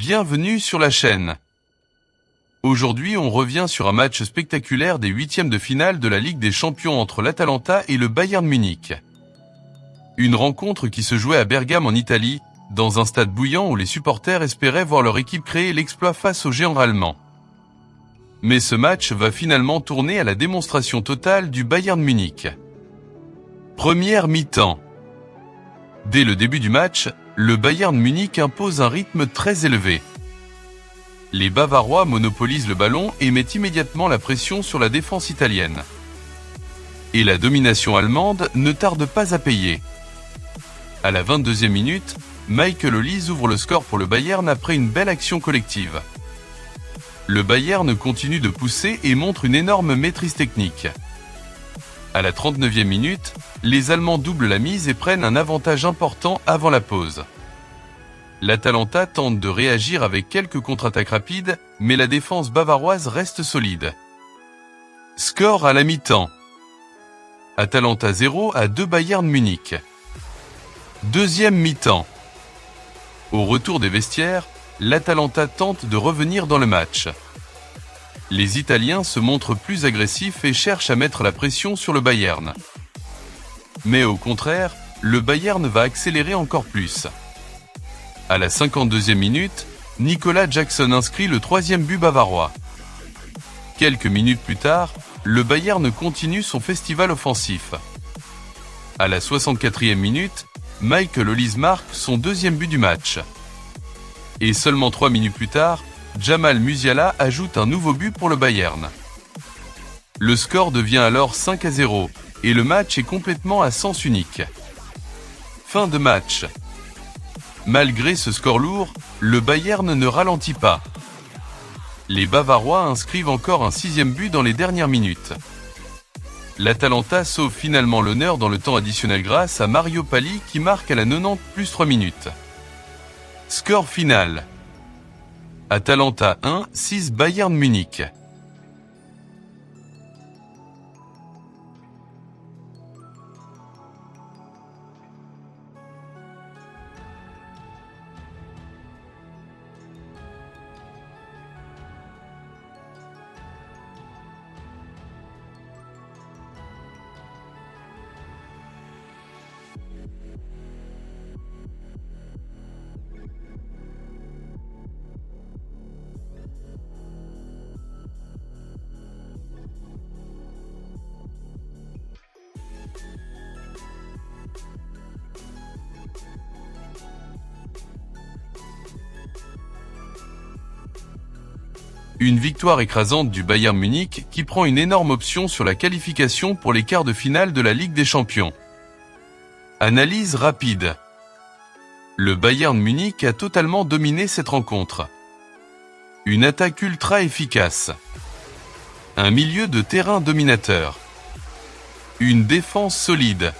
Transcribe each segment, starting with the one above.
Bienvenue sur la chaîne. Aujourd'hui, on revient sur un match spectaculaire des huitièmes de finale de la Ligue des Champions entre l'Atalanta et le Bayern Munich. Une rencontre qui se jouait à Bergame en Italie, dans un stade bouillant où les supporters espéraient voir leur équipe créer l'exploit face aux géants allemands. Mais ce match va finalement tourner à la démonstration totale du Bayern Munich. Première mi-temps. Dès le début du match, le Bayern Munich impose un rythme très élevé. Les Bavarois monopolisent le ballon et mettent immédiatement la pression sur la défense italienne. Et la domination allemande ne tarde pas à payer. À la 22e minute, Michael Olise ouvre le score pour le Bayern après une belle action collective. Le Bayern continue de pousser et montre une énorme maîtrise technique. À la 39e minute, les Allemands doublent la mise et prennent un avantage important avant la pause. L'Atalanta tente de réagir avec quelques contre-attaques rapides, mais la défense bavaroise reste solide. Score à la mi-temps. Atalanta 0 à 2 Bayern Munich. Deuxième mi-temps. Au retour des vestiaires, l'Atalanta tente de revenir dans le match. Les Italiens se montrent plus agressifs et cherchent à mettre la pression sur le Bayern. Mais au contraire, le Bayern va accélérer encore plus. À la 52e minute, Nicolas Jackson inscrit le troisième but bavarois. Quelques minutes plus tard, le Bayern continue son festival offensif. À la 64e minute, Michael Olise marque son deuxième but du match. Et seulement 3 minutes plus tard, Jamal Musiala ajoute un nouveau but pour le Bayern. Le score devient alors 5-0 et le match est complètement à sens unique. Fin de match. Malgré ce score lourd, le Bayern ne ralentit pas. Les Bavarois inscrivent encore un 6e but dans les dernières minutes. L'Atalanta sauve finalement l'honneur dans le temps additionnel grâce à Mario Palli qui marque à la 90 plus 3 minutes. Score final. Atalanta 1, 6 Bayern Munich. Une victoire écrasante du Bayern Munich qui prend une énorme option sur la qualification pour les quarts de finale de la Ligue des Champions. Analyse rapide. Le Bayern Munich a totalement dominé cette rencontre. Une attaque ultra efficace. Un milieu de terrain dominateur. Une défense solide.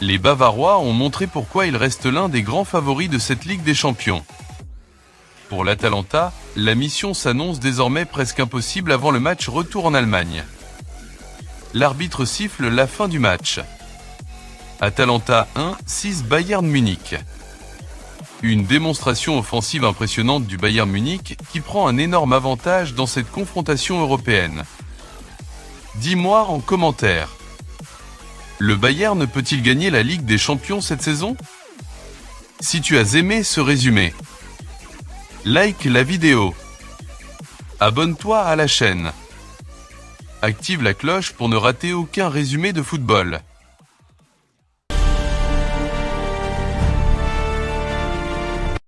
Les Bavarois ont montré pourquoi ils restent l'un des grands favoris de cette Ligue des Champions. Pour l'Atalanta, la mission s'annonce désormais presque impossible avant le match retour en Allemagne. L'arbitre siffle la fin du match. Atalanta 1, 6 Bayern Munich. Une démonstration offensive impressionnante du Bayern Munich qui prend un énorme avantage dans cette confrontation européenne. Dis-moi en commentaire. Le Bayern peut-il gagner la Ligue des Champions cette saison? Si tu as aimé ce résumé, like la vidéo. Abonne-toi à la chaîne. Active la cloche pour ne rater aucun résumé de football.